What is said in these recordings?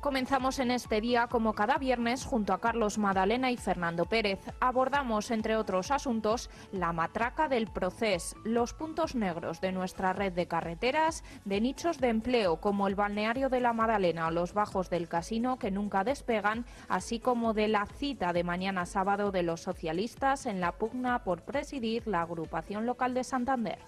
comenzamos en este día, como cada viernes, junto a Carlos Madalena y Fernando Pérez. Abordamos, entre otros asuntos, la matraca del Procés, los puntos negros de nuestra red de carreteras, de nichos de empleo como el balneario de la Madalena o los bajos del Casino que nunca despegan, así como de la cita de mañana sábado de los socialistas en la pugna por presidir la agrupación local de Santander.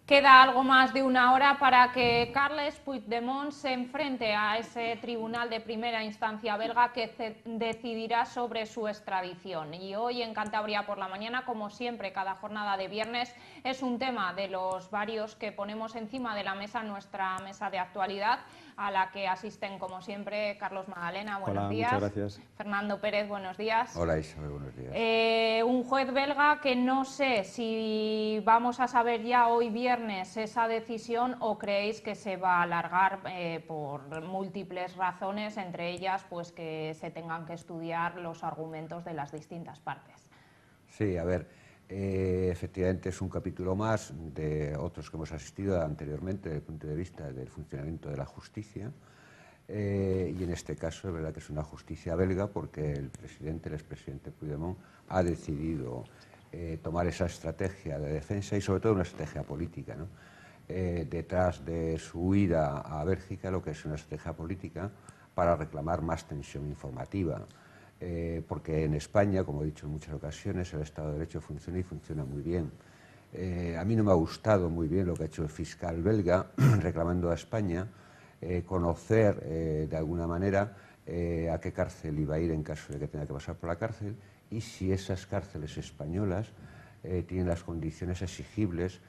Queda algo más de una hora para que Carles Puigdemont se enfrente a ese tribunal de primera instancia belga que decidirá sobre su extradición. Y hoy en Cantabria por la mañana, como siempre, cada jornada de viernes, es un tema de los varios que ponemos encima de la mesa, nuestra mesa de actualidad, a la que asisten, como siempre, Carlos Madalena, buenos días. Muchas gracias. Fernando Pérez, buenos días. Hola Isabel, buenos días. Un juez belga que no sé si vamos a saber ya hoy viernes esa decisión o creéis que se va a alargar por múltiples razones, entre ellas pues que se tengan que estudiar los argumentos de las distintas partes. Sí, a ver, efectivamente es un capítulo más de otros que hemos asistido anteriormente desde el punto de vista del funcionamiento de la justicia. Y en este caso es verdad que es una justicia belga porque el expresidente Puigdemont ha decidido tomar esa estrategia de defensa y sobre todo una estrategia política, ¿no? Detrás de su huida a Bélgica, lo que es una estrategia política para reclamar más tensión informativa, porque en España, como he dicho en muchas ocasiones, el Estado de Derecho funciona y funciona muy bien. A mí no me ha gustado muy bien lo que ha hecho el fiscal belga reclamando a España conocer de alguna manera a qué cárcel iba a ir en caso de que tenga que pasar por la cárcel y si esas cárceles españolas tienen las condiciones exigibles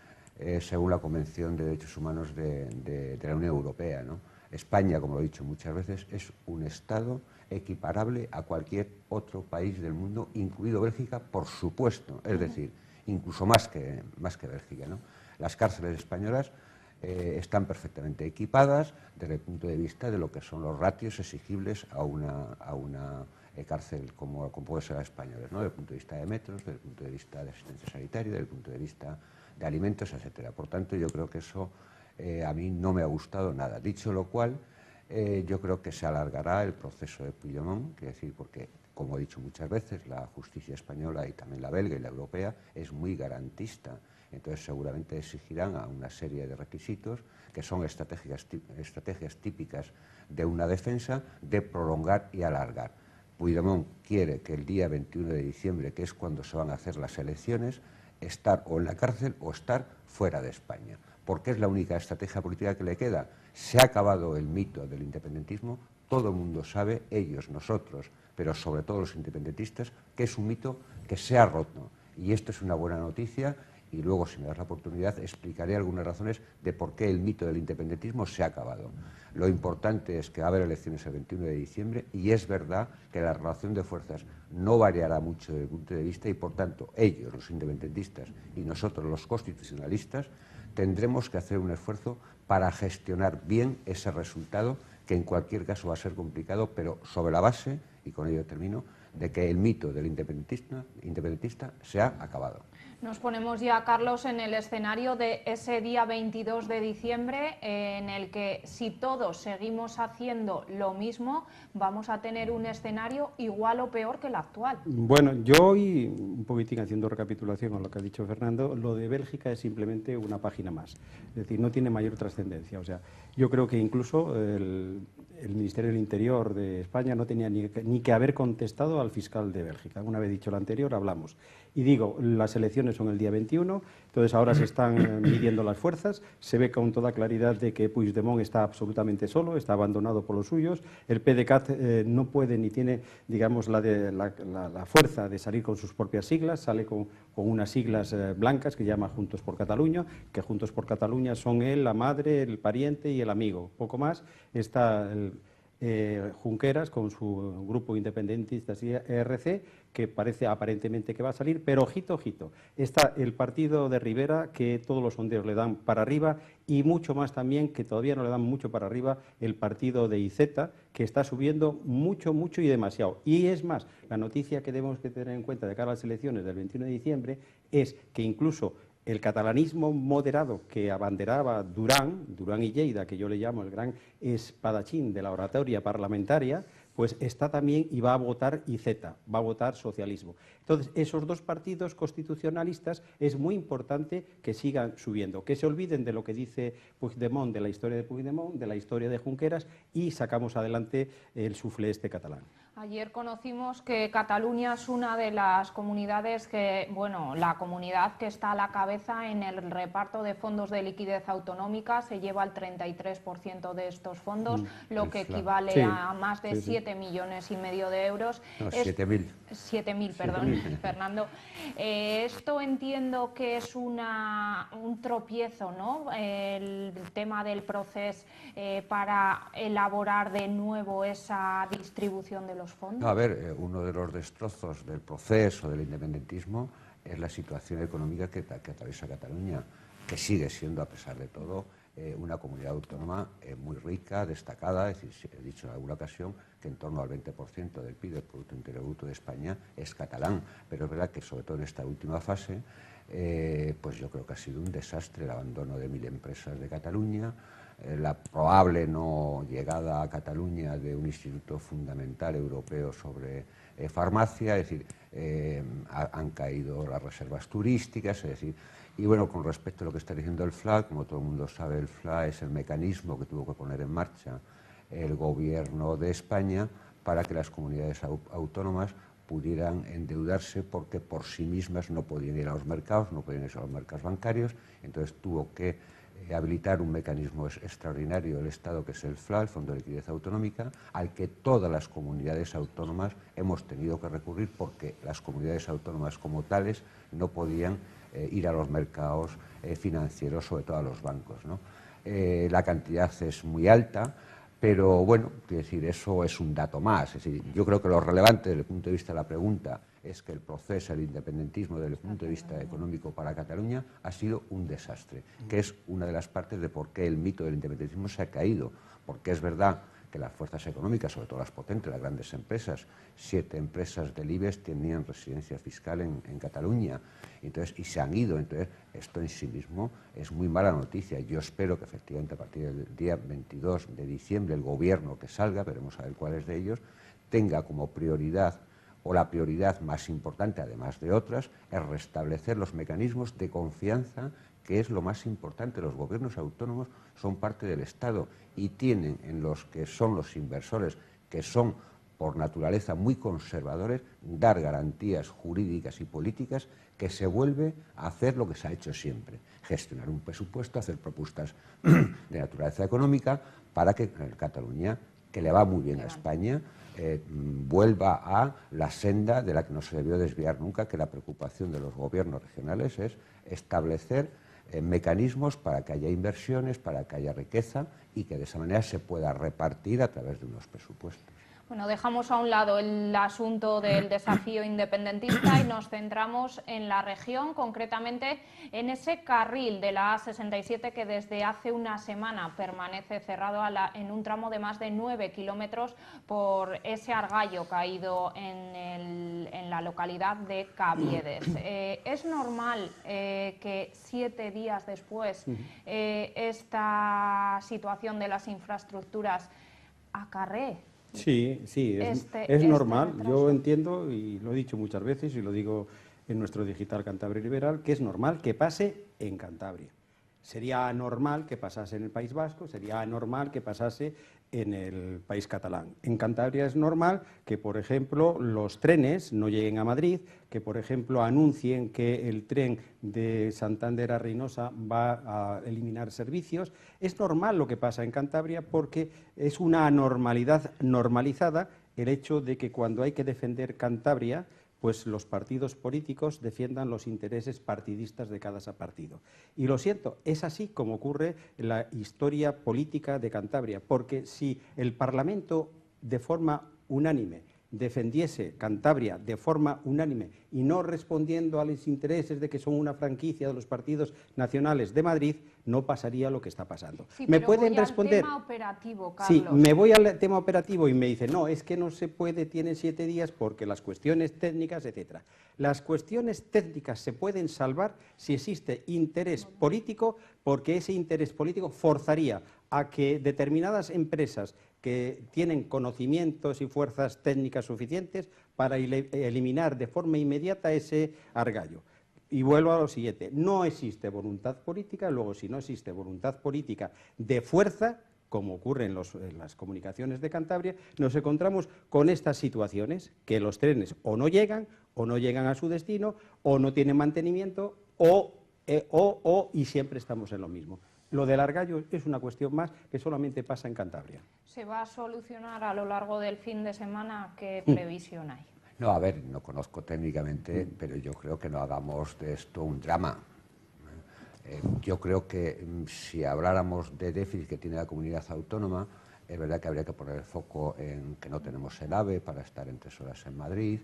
según la Convención de Derechos Humanos de la Unión Europea, ¿no? España, como lo he dicho muchas veces, es un Estado equiparable a cualquier otro país del mundo, incluido Bélgica, por supuesto, es decir, incluso más que Bélgica, ¿no? Las cárceles españolas están perfectamente equipadas desde el punto de vista de lo que son los ratios exigibles a una cárcel como puede ser la española, ¿no? Desde el punto de vista de metros, desde el punto de vista de asistencia sanitaria, desde el punto de vista de alimentos, etcétera. Por tanto, yo creo que eso a mí no me ha gustado nada. Dicho lo cual, yo creo que se alargará el proceso de Puigdemont, quiero decir, porque, como he dicho muchas veces, la justicia española y también la belga y la europea es muy garantista. Entonces seguramente exigirán a una serie de requisitos que son estrategias típicas de una defensa de prolongar y alargar. Puigdemont quiere que el día 21 de diciembre, que es cuando se van a hacer las elecciones, estar o en la cárcel o estar fuera de España, porque es la única estrategia política que le queda. Se ha acabado el mito del independentismo, todo el mundo sabe, ellos, nosotros, pero sobre todo los independentistas, que es un mito que se ha roto. Y esto es una buena noticia. Y luego, si me das la oportunidad, explicaré algunas razones de por qué el mito del independentismo se ha acabado. Lo importante es que va a haber elecciones el 21 de diciembre y es verdad que la relación de fuerzas no variará mucho desde el punto de vista y, por tanto, ellos, los independentistas, y nosotros, los constitucionalistas, tendremos que hacer un esfuerzo para gestionar bien ese resultado, que en cualquier caso va a ser complicado, pero sobre la base, y con ello termino, de que el mito del independentista se ha acabado. Nos ponemos ya, Carlos, en el escenario de ese día 22 de diciembre en el que, si todos seguimos haciendo lo mismo, vamos a tener un escenario igual o peor que el actual. Bueno, yo hoy, un poquitín haciendo recapitulación a lo que ha dicho Fernando, lo de Bélgica es simplemente una página más. Es decir, no tiene mayor trascendencia. O sea, yo creo que incluso el Ministerio del Interior de España no tenía ni que haber contestado al fiscal de Bélgica. Una vez dicho lo anterior, hablamos. Y digo, las elecciones son el día 21, entonces ahora se están midiendo las fuerzas, se ve con toda claridad de que Puigdemont está absolutamente solo, está abandonado por los suyos, el PDeCAT no puede ni tiene, digamos, la fuerza de salir con sus propias siglas, sale con unas siglas blancas que llama Juntos por Cataluña, que Juntos por Cataluña son él, la madre, el pariente y el amigo, poco más. Está Junqueras con su grupo independentista ERC, que parece aparentemente que va a salir, pero ojito, ojito, está el partido de Rivera, que todos los sondeos le dan para arriba, y mucho más también, que todavía no le dan mucho para arriba, el partido de IZ, que está subiendo mucho, mucho y demasiado. Y es más, la noticia que debemos que tener en cuenta de cara a las elecciones del 21 de diciembre es que incluso el catalanismo moderado que abanderaba Durán y Lleida, que yo le llamo el gran espadachín de la oratoria parlamentaria, pues está también y va a votar IZ, va a votar socialismo. Entonces, esos dos partidos constitucionalistas es muy importante que sigan subiendo, que se olviden de lo que dice Puigdemont, de la historia de Puigdemont, de la historia de Junqueras, y sacamos adelante el suflé este catalán. Ayer conocimos que Cataluña es una de las comunidades que, bueno, la comunidad que está a la cabeza en el reparto de fondos de liquidez autonómica, se lleva el 33% de estos fondos, lo que equivale a más de 7,5 millones de euros. No, 7.000. 7.000, perdón, Fernando. Esto entiendo que es un tropiezo, ¿no? El tema del proceso para elaborar de nuevo esa distribución de los fondos. No, a ver, uno de los destrozos del proceso del independentismo es la situación económica que atraviesa Cataluña, que sigue siendo, a pesar de todo, una comunidad autónoma muy rica, destacada. Es decir, he dicho en alguna ocasión que en torno al 20% del PIB, del Producto Interior Bruto de España, es catalán, pero es verdad que sobre todo en esta última fase, pues yo creo que ha sido un desastre el abandono de 1.000 empresas de Cataluña, la probable no llegada a Cataluña de un instituto fundamental europeo sobre farmacia, es decir, han caído las reservas turísticas, es decir, y bueno, con respecto a lo que está diciendo el FLA, como todo el mundo sabe, el FLA es el mecanismo que tuvo que poner en marcha el gobierno de España para que las comunidades autónomas pudieran endeudarse, porque por sí mismas no podían ir a los mercados, no podían ir a los mercados bancarios, entonces tuvo que habilitar un mecanismo extraordinario del Estado, que es el FLA, el Fondo de Liquidez Autonómica, al que todas las comunidades autónomas hemos tenido que recurrir, porque las comunidades autónomas como tales no podían ir a los mercados financieros, sobre todo a los bancos, ¿no? La cantidad es muy alta, pero bueno, quiero decir, eso es un dato más. Es decir, yo creo que lo relevante desde el punto de vista de la pregunta es que el proceso del independentismo desde el punto de vista económico para Cataluña ha sido un desastre, que es una de las partes de por qué el mito del independentismo se ha caído, porque es verdad que las fuerzas económicas, sobre todo las potentes, las grandes empresas, 7 empresas del IBEX tenían residencia fiscal en Cataluña, entonces, y se han ido. Entonces, esto en sí mismo es muy mala noticia. Yo espero que efectivamente a partir del día 22 de diciembre el gobierno que salga, veremos a ver cuáles de ellos, tenga como prioridad, o la prioridad más importante, además de otras, es restablecer los mecanismos de confianza, que es lo más importante. Los gobiernos autónomos son parte del Estado y tienen en los que son los inversores, que son por naturaleza muy conservadores, dar garantías jurídicas y políticas que se vuelve a hacer lo que se ha hecho siempre: gestionar un presupuesto, hacer propuestas de naturaleza económica para que Cataluña, que le va muy bien a España, vuelva a la senda de la que no se debió desviar nunca, que la preocupación de los gobiernos regionales es establecer mecanismos para que haya inversiones, para que haya riqueza y que de esa manera se pueda repartir a través de unos presupuestos. Bueno, dejamos a un lado el asunto del desafío independentista y nos centramos en la región, concretamente en ese carril de la A67 que desde hace una semana permanece cerrado en un tramo de más de 9 kilómetros por ese argallo caído en la localidad de Caviedes. ¿Es normal que 7 días después esta situación de las infraestructuras acarree? Sí, es normal. Yo entiendo, y lo he dicho muchas veces, y lo digo en nuestro digital Cantabria Liberal, que es normal que pase en Cantabria. Sería anormal que pasase en el País Vasco, sería anormal que pasase en el país catalán. En Cantabria es normal que, por ejemplo, los trenes no lleguen a Madrid, que, por ejemplo, anuncien que el tren de Santander a Reynosa va a eliminar servicios. Es normal lo que pasa en Cantabria, porque es una anormalidad normalizada el hecho de que cuando hay que defender Cantabria, pues los partidos políticos defiendan los intereses partidistas de cada partido. Y lo siento, es así como ocurre en la historia política de Cantabria, porque si el Parlamento de forma unánime defendiese Cantabria de forma unánime y no respondiendo a los intereses de que son una franquicia de los partidos nacionales de Madrid, no pasaría lo que está pasando. Sí, ¿Me pero pueden voy responder? al tema operativo, Sí, Carlos. me voy al tema operativo y me dicen, no, es que no se puede, tienen 7 días porque las cuestiones técnicas, etcétera. Las cuestiones técnicas se pueden salvar si existe interés político, porque ese interés político forzaría a que determinadas empresas que tienen conocimientos y fuerzas técnicas suficientes para eliminar de forma inmediata ese argallo. Y vuelvo a lo siguiente, no existe voluntad política, luego si no existe voluntad política de fuerza, como ocurre en las comunicaciones de Cantabria, nos encontramos con estas situaciones, que los trenes o no llegan a su destino, o no tienen mantenimiento, y siempre estamos en lo mismo. Lo del argallo es una cuestión más que solamente pasa en Cantabria. ¿Se va a solucionar a lo largo del fin de semana? ¿Qué previsión hay? No, a ver, no conozco técnicamente, pero yo creo que no hagamos de esto un drama. Yo creo que si habláramos de déficit que tiene la comunidad autónoma, es verdad que habría que poner el foco en que no tenemos el AVE para estar en 3 horas en Madrid,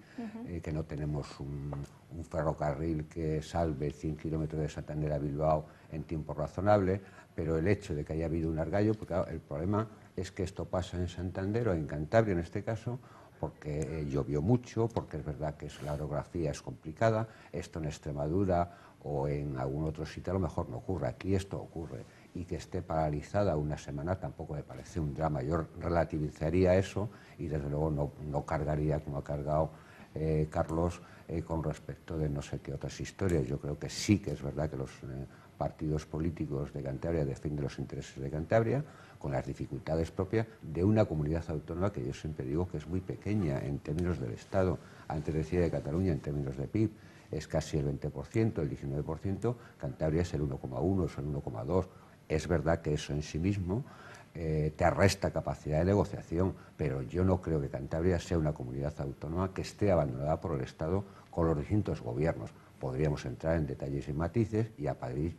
que no tenemos un ferrocarril que salve 100 kilómetros de Santander a Bilbao en tiempo razonable, pero el hecho de que haya habido un argallo, porque claro, el problema es que esto pasa en Santander o en Cantabria en este caso, porque llovió mucho, porque es verdad que la orografía es complicada, esto en Extremadura o en algún otro sitio a lo mejor no ocurre, aquí esto ocurre, y que esté paralizada una semana tampoco me parece un drama. Yo relativizaría eso y desde luego no cargaría como ha cargado Carlos con respecto de no sé qué otras historias. Yo creo que sí que es verdad que los partidos políticos de Cantabria defienden los intereses de Cantabria con las dificultades propias de una comunidad autónoma que yo siempre digo que es muy pequeña en términos del Estado. Antes decía de Cataluña en términos de PIB es casi el 20%, el 19%, Cantabria es el 1,1, es el 1,2. Es verdad que eso en sí mismo te resta capacidad de negociación, pero yo no creo que Cantabria sea una comunidad autónoma que esté abandonada por el Estado con los distintos gobiernos. Podríamos entrar en detalles y matices y a partir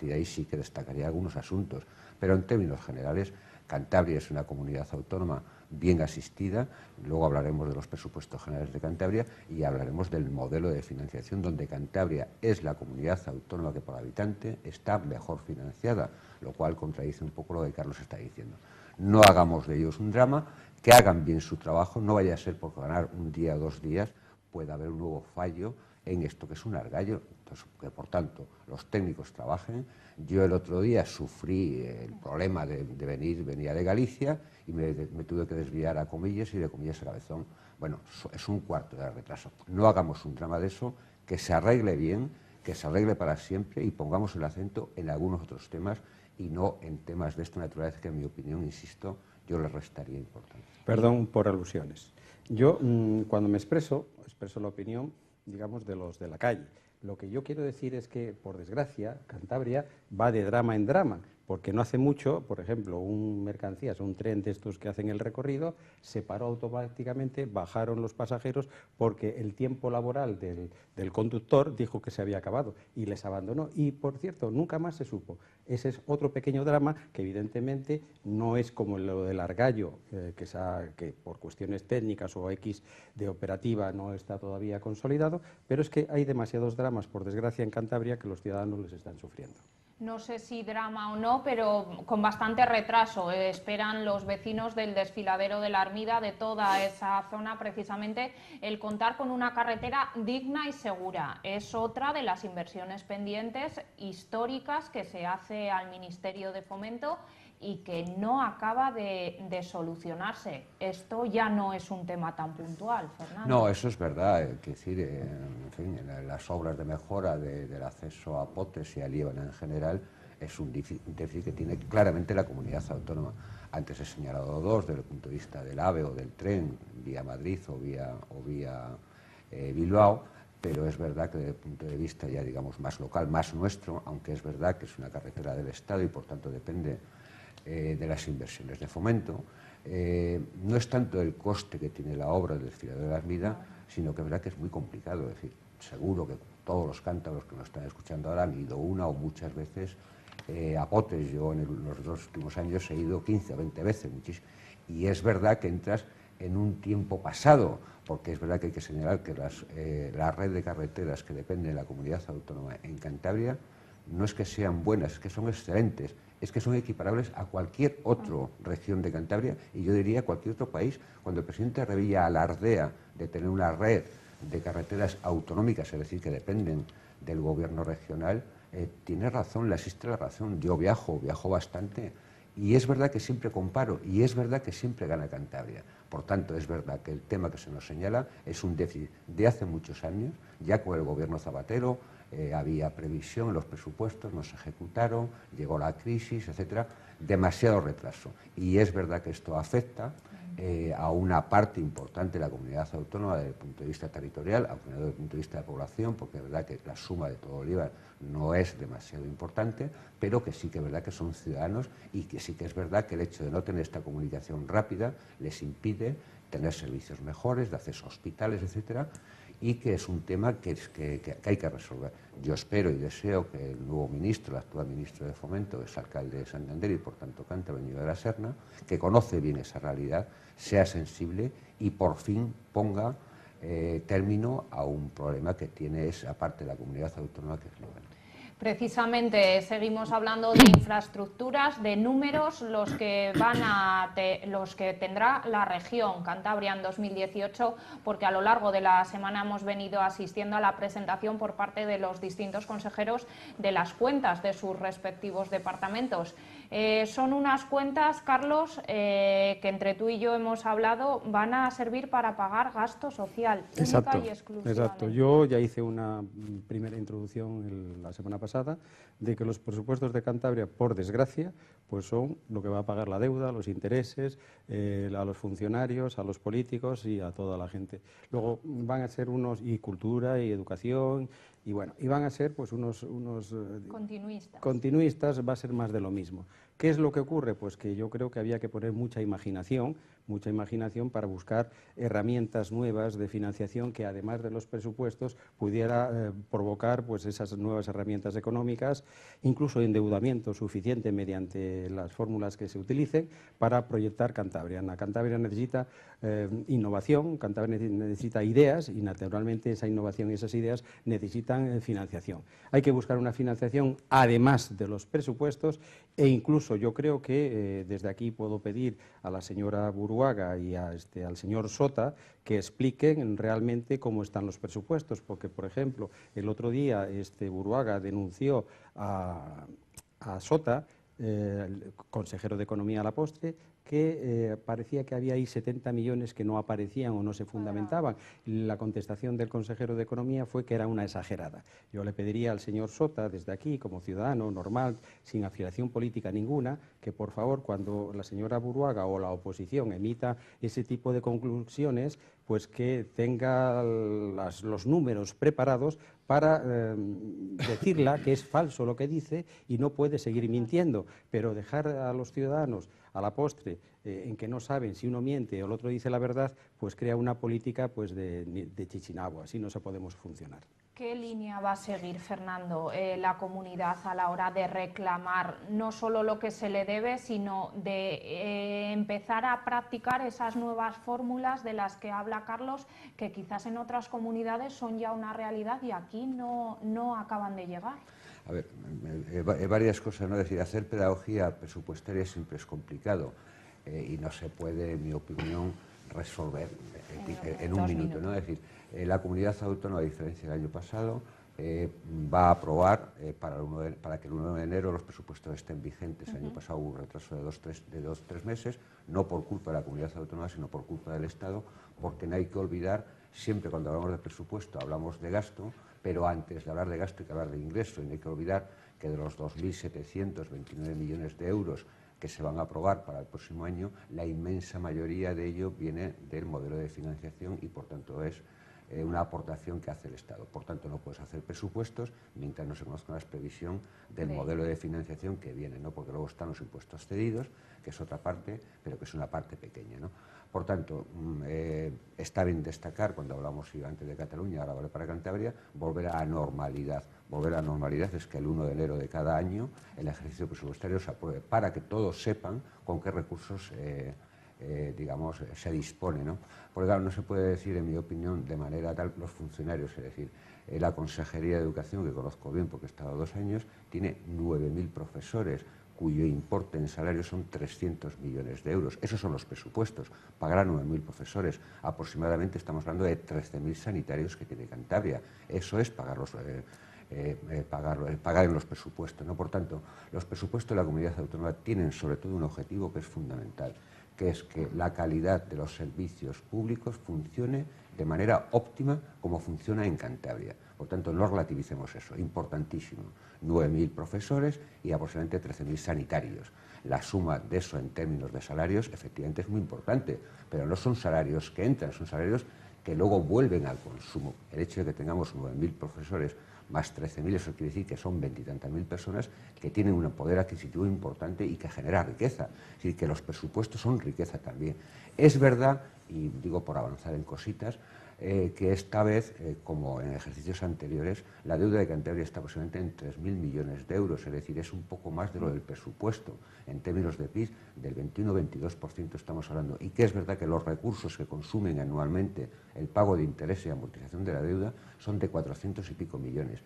de ahí sí que destacaría algunos asuntos, pero en términos generales Cantabria es una comunidad autónoma bien asistida, luego hablaremos de los presupuestos generales de Cantabria y hablaremos del modelo de financiación donde Cantabria es la comunidad autónoma que por habitante está mejor financiada, lo cual contradice un poco lo que Carlos está diciendo. No hagamos de ellos un drama, que hagan bien su trabajo, no vaya a ser por ganar un día o 2 días pueda haber un nuevo fallo en esto que es un argallo. Entonces, que por tanto los técnicos trabajen. Yo el otro día sufrí el problema de venía de Galicia y me tuve que desviar a Comillas y de Comillas a Cabezón. Bueno, es un cuarto de retraso. No hagamos un drama de eso, que se arregle bien, que se arregle para siempre y pongamos el acento en algunos otros temas y no en temas de esta naturaleza que en mi opinión, insisto, yo le restaría importancia. Perdón por alusiones. Yo cuando me expreso la opinión, digamos, de los de la calle. Lo que yo quiero decir es que, por desgracia, Cantabria va de drama en drama, porque no hace mucho, por ejemplo, un tren de estos que hacen el recorrido, se paró automáticamente, bajaron los pasajeros porque el tiempo laboral del conductor dijo que se había acabado y les abandonó. Y, por cierto, nunca más se supo. Ese es otro pequeño drama que, evidentemente, no es como lo del argallo, que por cuestiones técnicas o X de operativa no está todavía consolidado, pero es que hay demasiados dramas, por desgracia, en Cantabria que los ciudadanos les están sufriendo. No sé si drama o no, pero con bastante retraso. Esperan los vecinos del desfiladero de la Armida, de toda esa zona, precisamente el contar con una carretera digna y segura. Es otra de las inversiones pendientes históricas que se hace al Ministerio de Fomento y que no acaba de solucionarse. Esto ya no es un tema tan puntual, Fernando. No, eso es verdad. Es decir, en fin, las obras de mejora del acceso a Potes y a Líbana en general es un déficit que tiene claramente la comunidad autónoma. Antes he señalado dos, desde el punto de vista del AVE o del tren, vía Madrid o vía Bilbao, pero es verdad que desde el punto de vista ya digamos más local, más nuestro, aunque es verdad que es una carretera del Estado y por tanto depende de las inversiones de fomento, no es tanto el coste que tiene la obra del desfiladero de la Armida, sino que es verdad que es muy complicado. Es decir, seguro que todos los cántabros que nos están escuchando ahora han ido una o muchas veces a Potes. Yo en los 2 últimos años he ido 15 o 20 veces, muchísimo. Y es verdad que entras en un tiempo pasado, porque es verdad que hay que señalar que la red de carreteras que depende de la comunidad autónoma en Cantabria no es que sean buenas, es que son excelentes, es que son equiparables a cualquier otra región de Cantabria y yo diría cualquier otro país. Cuando el presidente Revilla alardea de tener una red de carreteras autonómicas, es decir, que dependen del gobierno regional, tiene razón, le asiste la razón. Yo viajo bastante y es verdad que siempre comparo y es verdad que siempre gana Cantabria. Por tanto, es verdad que el tema que se nos señala es un déficit de hace muchos años, ya con el gobierno Zapatero había previsión, los presupuestos no se ejecutaron, llegó la crisis, etcétera, demasiado retraso. Y es verdad que esto afecta a una parte importante de la comunidad autónoma desde el punto de vista territorial, aunque no desde el punto de vista de población, porque es verdad que la suma de todo el IVA no es demasiado importante, pero que sí que es verdad que son ciudadanos y que sí que es verdad que el hecho de no tener esta comunicación rápida les impide tener servicios mejores, de acceso a hospitales, etcétera, y que es un tema que hay que resolver. Yo espero y deseo que el nuevo ministro, el actual ministro de Fomento, es alcalde de Santander y por tanto cántabro de la Serna, que conoce bien esa realidad, sea sensible y por fin ponga término a un problema que tiene esa parte de la comunidad autónoma que es global. Precisamente seguimos hablando de infraestructuras, de números, los que tendrá la región Cantabria en 2018, porque a lo largo de la semana hemos venido asistiendo a la presentación por parte de los distintos consejeros de las cuentas de sus respectivos departamentos. Son unas cuentas, Carlos, que entre tú y yo hemos hablado, van a servir para pagar gasto social, única y exclusivamente. Exacto. Yo ya hice una primera introducción la semana pasada de que los presupuestos de Cantabria, por desgracia, pues son lo que va a pagar la deuda, los intereses, a los funcionarios, a los políticos y a toda la gente. Luego van a ser y cultura y educación, y bueno, y van a ser pues unos continuistas, va a ser más de lo mismo. ¿Qué es lo que ocurre? Pues que yo creo que había que poner mucha imaginación para buscar herramientas nuevas de financiación que además de los presupuestos pudiera provocar pues esas nuevas herramientas económicas, incluso endeudamiento suficiente mediante las fórmulas que se utilicen para proyectar Cantabria. Cantabria necesita innovación, Cantabria necesita ideas y naturalmente esa innovación y esas ideas necesitan financiación. Hay que buscar una financiación además de los presupuestos e incluso yo creo que desde aquí puedo pedir a la señora Buruaga y al señor Sota que expliquen realmente cómo están los presupuestos, porque por ejemplo el otro día Buruaga denunció a Sota, el consejero de Economía a la postre, que parecía que había ahí 70 millones que no aparecían o no se fundamentaban. La contestación del consejero de Economía fue que era una exagerada. Yo le pediría al señor Sota, desde aquí, como ciudadano normal, sin afiliación política ninguna, que por favor, cuando la señora Buruaga o la oposición emita ese tipo de conclusiones, pues que tenga los números preparados para decirla que es falso lo que dice y no puede seguir mintiendo, pero dejar a los ciudadanos a la postre en que no saben si uno miente o el otro dice la verdad, pues crea una política pues de Chichinabo, así no se podemos funcionar. ¿Qué línea va a seguir, Fernando, la comunidad a la hora de reclamar no solo lo que se le debe, sino de empezar a practicar esas nuevas fórmulas de las que habla Carlos, que quizás en otras comunidades son ya una realidad y aquí no acaban de llegar? A ver, varias cosas, ¿no? Es decir, hacer pedagogía presupuestaria siempre es complicado y no se puede, en mi opinión, resolver en un minuto, ¿no? Es decir, la comunidad autónoma, a diferencia del año pasado, va a aprobar para que el 1 de enero los presupuestos estén vigentes. El año pasado hubo un retraso de 2-3 meses, no por culpa de la comunidad autónoma, sino por culpa del Estado, porque no hay que olvidar, siempre cuando hablamos de presupuesto hablamos de gasto, pero antes de hablar de gasto hay que hablar de ingreso, y no hay que olvidar que de los 2.729 millones de euros que se van a aprobar para el próximo año, la inmensa mayoría de ello viene del modelo de financiación y por tanto es una aportación que hace el Estado. Por tanto, no puedes hacer presupuestos mientras no se conozca la previsión del modelo de financiación que viene, ¿no? Porque luego están los impuestos cedidos, que es otra parte, pero que es una parte pequeña, ¿no? Por tanto, está bien destacar, cuando hablamos antes de Cataluña, ahora vale para Cantabria, volver a la normalidad. Volver a la normalidad es que el 1 de enero de cada año el ejercicio presupuestario se apruebe para que todos sepan con qué recursos digamos, se dispone, ¿no? Porque claro, no se puede decir, en mi opinión, de manera tal, los funcionarios, es decir, la Consejería de Educación, que conozco bien porque he estado 2 años, tiene 9.000 profesores, cuyo importe en salarios son 300 millones de euros. Esos son los presupuestos. Pagar a 9.000 profesores. Aproximadamente estamos hablando de 13.000 sanitarios que tiene Cantabria. Eso es pagar en los presupuestos, ¿no? Por tanto, los presupuestos de la comunidad autónoma tienen sobre todo un objetivo que es fundamental, que es que la calidad de los servicios públicos funcione de manera óptima como funciona en Cantabria. Por tanto, no relativicemos eso, importantísimo. 9.000 profesores y aproximadamente 13.000 sanitarios. La suma de eso en términos de salarios efectivamente es muy importante, pero no son salarios que entran, son salarios que luego vuelven al consumo. El hecho de que tengamos 9.000 profesores más 13.000, eso quiere decir que son 20 y tantas mil personas que tienen un poder adquisitivo importante y que genera riqueza. Es decir, que los presupuestos son riqueza también. Es verdad, y digo por avanzar en cositas, que esta vez, como en ejercicios anteriores, la deuda de Cantabria está aproximadamente en 3.000 millones de euros, es decir, es un poco más de lo del presupuesto. En términos de PIB, del 21-22% estamos hablando. Y que es verdad que los recursos que consumen anualmente el pago de interés y amortización de la deuda son de 400 y pico millones.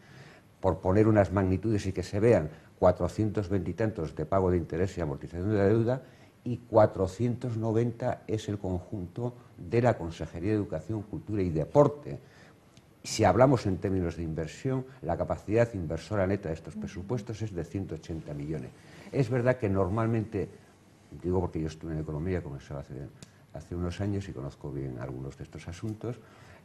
Por poner unas magnitudes y que se vean, 420 y tantos de pago de interés y amortización de la deuda, y 490 es el conjunto de la Consejería de Educación, Cultura y Deporte. Si hablamos en términos de inversión, la capacidad inversora neta de estos presupuestos es de 180 millones. Es verdad que normalmente, digo porque yo estuve en economía, como se hace unos años y conozco bien algunos de estos asuntos,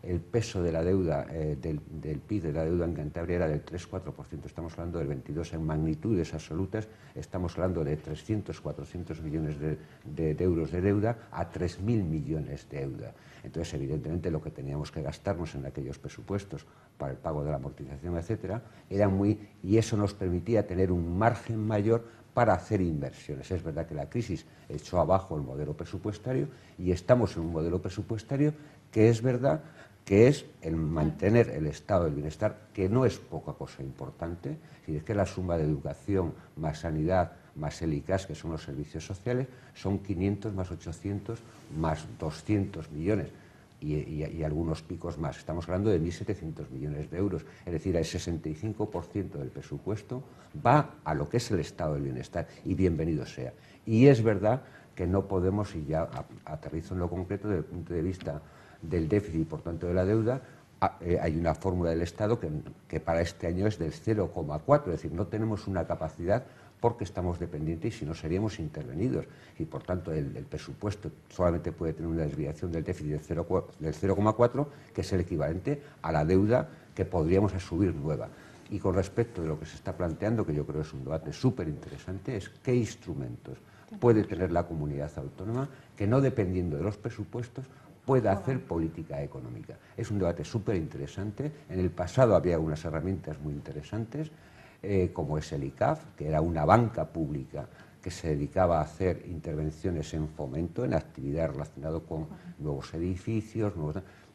el peso de la deuda, del PIB de la deuda en Cantabria era del 3-4%, estamos hablando del 22%. En magnitudes absolutas estamos hablando de 300-400 millones de euros de deuda a 3.000 millones de deuda. Entonces, evidentemente, lo que teníamos que gastarnos en aquellos presupuestos para el pago de la amortización, etcétera, era y eso nos permitía tener un margen mayor para hacer inversiones. Es verdad que la crisis echó abajo el modelo presupuestario y estamos en un modelo presupuestario que es verdad que es el mantener el estado del bienestar, que no es poca cosa importante, si es que la suma de educación más sanidad más el ICAS, que son los servicios sociales, son 500 más 800 más 200 millones. Y algunos picos más. Estamos hablando de 1.700 millones de euros. Es decir, el 65% del presupuesto va a lo que es el estado del bienestar, y bienvenido sea. Y es verdad que no podemos, y ya aterrizo en lo concreto desde el punto de vista del déficit y por tanto de la deuda, hay una fórmula del Estado que para este año es del 0,4, es decir, no tenemos una capacidad porque estamos dependientes y si no seríamos intervenidos. Y por tanto el presupuesto solamente puede tener una desviación del déficit del 0,4, que es el equivalente a la deuda que podríamos asumir nueva. Y con respecto de lo que se está planteando, que yo creo es un debate súper interesante, es qué instrumentos puede tener la comunidad autónoma que no dependiendo de los presupuestos pueda hacer política económica. Es un debate súper interesante. En el pasado había unas herramientas muy interesantes, como es el ICAF, que era una banca pública que se dedicaba a hacer intervenciones en fomento, en actividades relacionadas con nuevos edificios,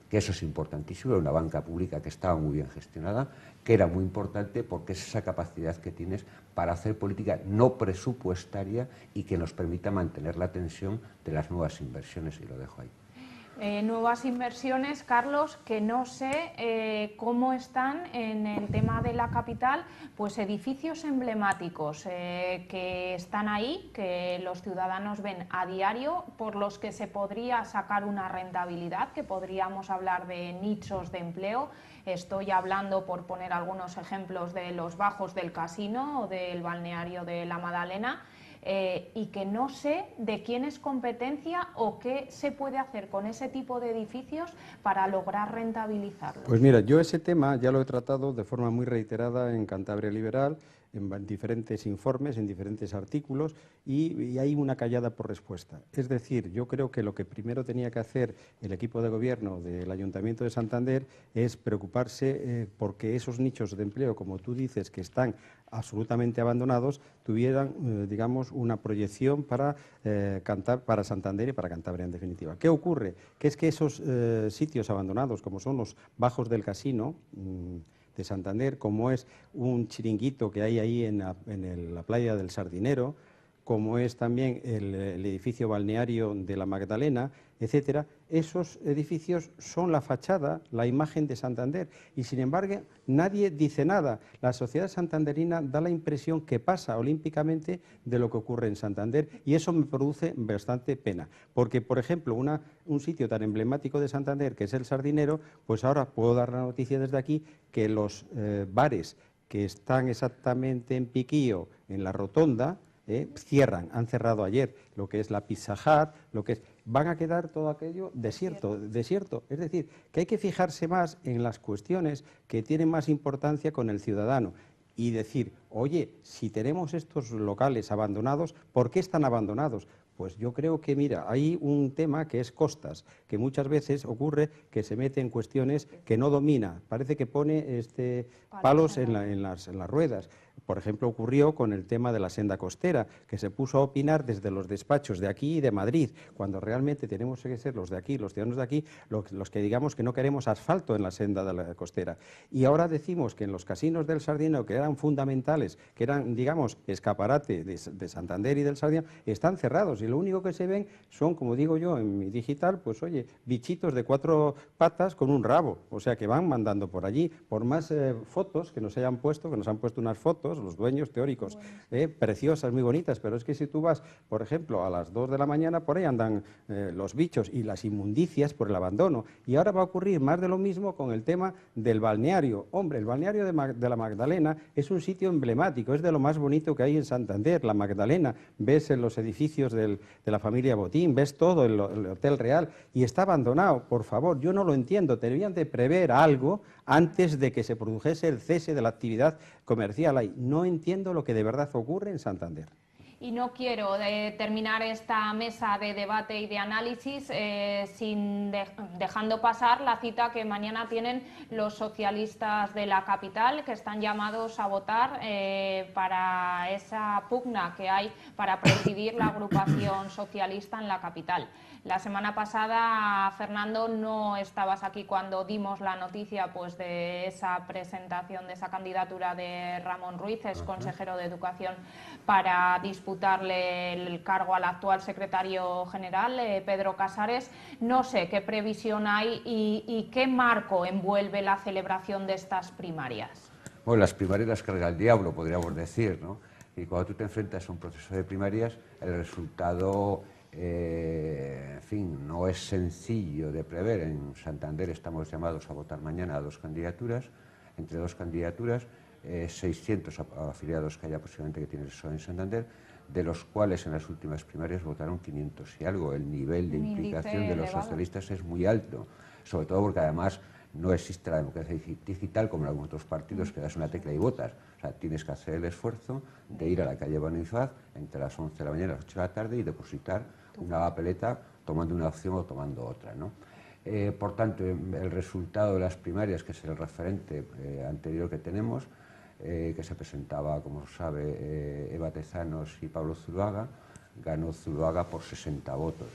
que eso es importantísimo, era una banca pública que estaba muy bien gestionada, que era muy importante porque es esa capacidad que tienes para hacer política no presupuestaria y que nos permita mantener la tensión de las nuevas inversiones, y lo dejo ahí. Nuevas inversiones, Carlos, que no sé cómo están en el tema de la capital, pues edificios emblemáticos que están ahí, que los ciudadanos ven a diario, por los que se podría sacar una rentabilidad, que podríamos hablar de nichos de empleo. Estoy hablando, por poner algunos ejemplos, de los bajos del Casino o del balneario de la Madalena. Y que no sé de quién es competencia o qué se puede hacer con ese tipo de edificios para lograr rentabilizarlos. Pues mira, yo ese tema ya lo he tratado de forma muy reiterada en Cantabria Liberal, en diferentes informes, en diferentes artículos, y hay una callada por respuesta. Es decir, yo creo que lo que primero tenía que hacer el equipo de gobierno del Ayuntamiento de Santander es preocuparse porque esos nichos de empleo, como tú dices, que están absolutamente abandonados, tuvieran, digamos, una proyección para Santander y para Cantabria en definitiva. ¿Qué ocurre? Que es que esos sitios abandonados, como son los bajos del Casino de Santander, como es un chiringuito que hay ahí en la playa del Sardinero, como es también el edificio balneario de la Magdalena, etcétera, esos edificios son la fachada, la imagen de Santander. Y sin embargo, nadie dice nada. La sociedad santanderina da la impresión que pasa olímpicamente de lo que ocurre en Santander, y eso me produce bastante pena. Porque, por ejemplo, un sitio tan emblemático de Santander, que es el Sardinero, pues ahora puedo dar la noticia desde aquí que los bares que están exactamente en Piquío, en la Rotonda, cierran, han cerrado ayer, lo que es la Pizza Hut, van a quedar todo aquello desierto. Es decir, que hay que fijarse más en las cuestiones que tienen más importancia con el ciudadano y decir, oye, si tenemos estos locales abandonados, ¿por qué están abandonados? Pues yo creo que, mira, hay un tema que es costas, que muchas veces ocurre que se mete en cuestiones que no domina, parece que pone palos en las ruedas. Por ejemplo, ocurrió con el tema de la senda costera, que se puso a opinar desde los despachos de aquí y de Madrid, cuando realmente tenemos que ser los de aquí, los ciudadanos de aquí, los que digamos que no queremos asfalto en la senda de la costera. Y ahora decimos que en los casinos del Sardinero, que eran fundamentales, que eran, digamos, escaparate de Santander y del Sardinero, están cerrados y lo único que se ven son, como digo yo en mi digital, pues oye, bichitos de 4 patas con un rabo, o sea que van mandando por allí, por más fotos que nos hayan puesto, que nos han puesto unas fotos, los dueños teóricos, preciosas, muy bonitas, pero es que si tú vas, por ejemplo, a las 2 de la mañana, por ahí andan los bichos y las inmundicias por el abandono. Y ahora va a ocurrir más de lo mismo con el tema del balneario. Hombre, el balneario de la Magdalena es un sitio emblemático, es de lo más bonito que hay en Santander, la Magdalena. Ves en los edificios de la familia Botín, ves todo el Hotel Real y está abandonado. Por favor, yo no lo entiendo, deberían de prever algo antes de que se produjese el cese de la actividad comercial ahí. No entiendo lo que de verdad ocurre en Santander. Y no quiero terminar esta mesa de debate y de análisis dejando pasar la cita que mañana tienen los socialistas de la capital, que están llamados a votar para esa pugna que hay para presidir la agrupación socialista en la capital. La semana pasada, Fernando, no estabas aquí cuando dimos la noticia pues, de esa presentación, de esa candidatura de Ramón Ruiz, ex consejero de Educación, para disputarle el cargo al actual secretario general, Pedro Casares. No sé qué previsión hay y qué marco envuelve la celebración de estas primarias. Bueno, las primarias las carga el diablo, podríamos decir, ¿no? Y cuando tú te enfrentas a un proceso de primarias, el resultado, en fin, no es sencillo de prever. En Santander estamos llamados a votar mañana a 2 candidaturas, entre 2 candidaturas, 600 afiliados que haya posiblemente que tiene el PSOE en Santander, de los cuales en las últimas primarias votaron 500 y algo. El nivel de implicación de los socialistas es muy alto, sobre todo porque además no existe la democracia digital como en algunos otros partidos, que das una tecla y votas. O sea, tienes que hacer el esfuerzo de ir a la calle Bonifaz entre las 11 de la mañana y las 8 de la tarde y depositar una papeleta tomando una opción o tomando otra, ¿no? Por tanto, el resultado de las primarias, que es el referente anterior que tenemos, que se presentaba, como sabe, Eva Tezanos y Pablo Zuluaga, ganó Zuluaga por 60 votos.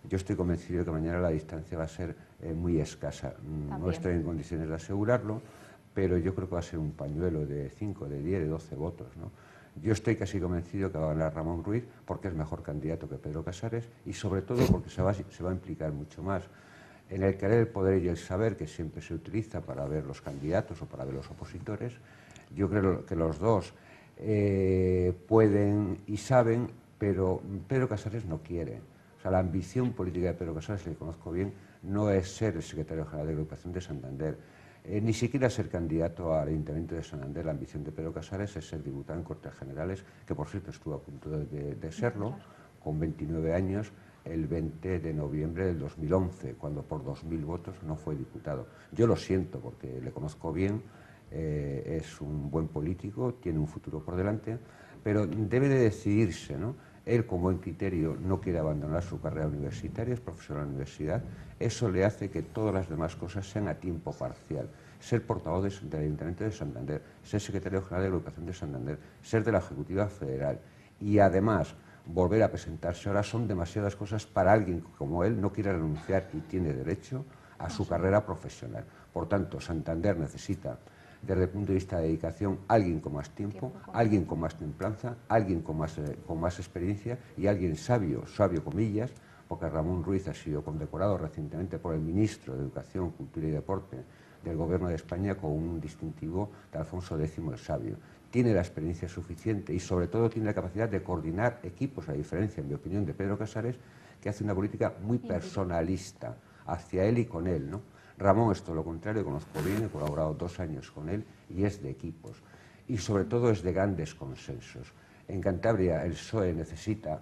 Yo estoy convencido de que mañana la distancia va a ser muy escasa. No estoy en condiciones de asegurarlo, pero yo creo que va a ser un pañuelo de 5, de 10, de 12 votos, ¿no? Yo estoy casi convencido que va a ganar Ramón Ruiz porque es mejor candidato que Pedro Casares y sobre todo porque se va a implicar mucho más en el querer, el poder y el saber que siempre se utiliza para ver los candidatos o para ver los opositores. Yo creo que los dos pueden y saben, pero Pedro Casares no quiere. O sea, la ambición política de Pedro Casares, que le conozco bien, no es ser el secretario general de la Agrupación de Santander, ni siquiera ser candidato al Ayuntamiento de Santander. La ambición de Pedro Casares es ser diputado en Cortes Generales, que por cierto estuvo a punto de serlo, con 29 años, el 20 de noviembre del 2011, cuando por 2.000 votos no fue diputado. Yo lo siento porque le conozco bien, es un buen político, tiene un futuro por delante, pero debe de decidirse, ¿no? Él, con buen criterio, no quiere abandonar su carrera universitaria, es profesor en la universidad. Eso le hace que todas las demás cosas sean a tiempo parcial. Ser portavoz del Ayuntamiento de Santander, ser secretario general de la Educación de Santander, ser de la Ejecutiva Federal y además volver a presentarse ahora son demasiadas cosas para alguien que, como él, no quiere renunciar y tiene derecho a su carrera profesional. Por tanto, Santander necesita desde el punto de vista de dedicación, alguien con más tiempo, alguien con más templanza, alguien con más experiencia y alguien sabio, comillas, porque Ramón Ruiz ha sido condecorado recientemente por el ministro de Educación, Cultura y Deporte del Gobierno de España con un distintivo de Alfonso X el Sabio. Tiene la experiencia suficiente y sobre todo tiene la capacidad de coordinar equipos, a diferencia, en mi opinión, de Pedro Casares, que hace una política muy personalista hacia él y con él, ¿no? Ramón es todo lo contrario, conozco bien, he colaborado 2 años con él y es de equipos. Y sobre todo es de grandes consensos. En Cantabria el PSOE necesita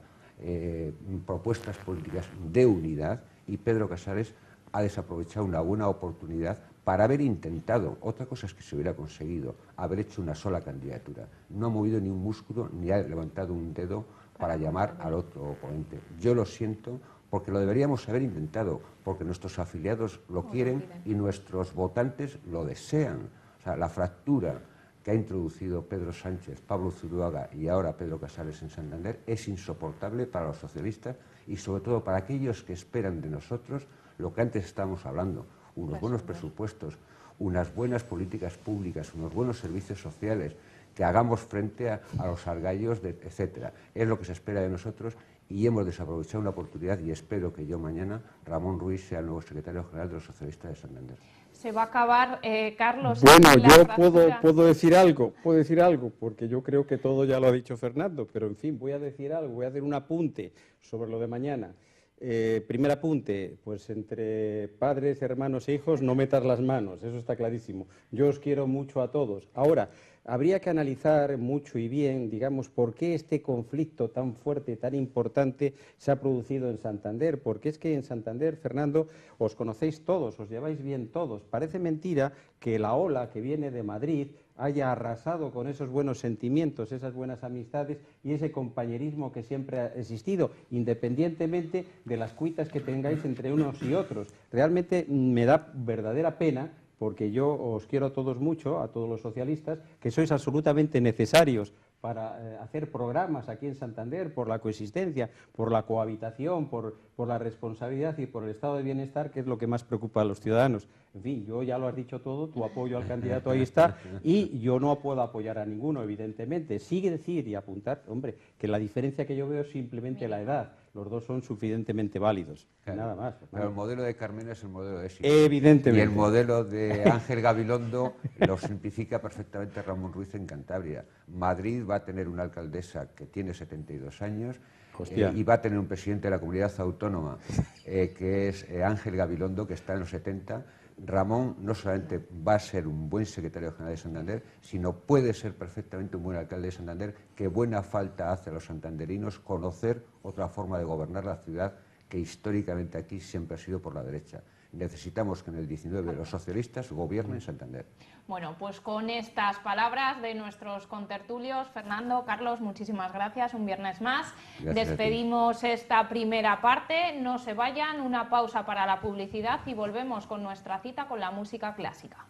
propuestas políticas de unidad y Pedro Casares ha desaprovechado una buena oportunidad para haber intentado, otra cosa es que se hubiera conseguido, haber hecho una sola candidatura. No ha movido ni un músculo ni ha levantado un dedo para llamar al otro oponente. Yo lo siento porque lo deberíamos haber intentado, porque nuestros afiliados lo quieren y nuestros votantes lo desean. O sea, la fractura que ha introducido Pedro Sánchez, Pablo Zuruaga y ahora Pedro Casares en Santander es insoportable para los socialistas y sobre todo para aquellos que esperan de nosotros lo que antes estábamos hablando, unos buenos presupuestos, unas buenas políticas públicas, unos buenos servicios sociales, que hagamos frente a los argallos, etcétera. Es lo que se espera de nosotros y hemos desaprovechado una oportunidad y espero que yo mañana, Ramón Ruiz, sea el nuevo secretario general de los socialistas de Santander. Se va a acabar, Carlos. Bueno, yo puedo decir algo, porque yo creo que todo ya lo ha dicho Fernando, pero en fin, voy a decir algo, voy a hacer un apunte sobre lo de mañana. Primer apunte, pues entre padres, hermanos e hijos no metas las manos, eso está clarísimo. Yo os quiero mucho a todos. Ahora, habría que analizar mucho y bien, digamos, por qué este conflicto tan fuerte, tan importante, se ha producido en Santander. Porque es que en Santander, Fernando, os conocéis todos, os lleváis bien todos. Parece mentira que la ola que viene de Madrid haya arrasado con esos buenos sentimientos, esas buenas amistades y ese compañerismo que siempre ha existido, independientemente de las cuitas que tengáis entre unos y otros. Realmente me da verdadera pena, porque yo os quiero a todos mucho, a todos los socialistas, que sois absolutamente necesarios para hacer programas aquí en Santander, por la coexistencia, por la cohabitación, por la responsabilidad y por el estado de bienestar, que es lo que más preocupa a los ciudadanos. En fin, yo ya lo has dicho todo, tu apoyo al candidato ahí está, y yo no puedo apoyar a ninguno, evidentemente. Sí decir y apuntar, hombre, que la diferencia que yo veo es simplemente la edad. Los dos son suficientemente válidos, claro, nada más. Pero el modelo de Carmena es el modelo de éxito. Evidentemente. Y el modelo de Ángel Gabilondo lo simplifica perfectamente Ramón Ruiz en Cantabria. Madrid va a tener una alcaldesa que tiene 72 años y va a tener un presidente de la comunidad autónoma que es Ángel Gabilondo, que está en los 70. Ramón no solamente va a ser un buen secretario general de Santander, sino puede ser perfectamente un buen alcalde de Santander, que buena falta hace a los santanderinos conocer otra forma de gobernar la ciudad que históricamente aquí siempre ha sido por la derecha. Necesitamos que en el 19 los socialistas gobiernen Santander. Bueno, pues con estas palabras de nuestros contertulios, Fernando, Carlos, muchísimas gracias, un viernes más. Gracias. Despedimos esta primera parte, no se vayan, una pausa para la publicidad y volvemos con nuestra cita con la música clásica.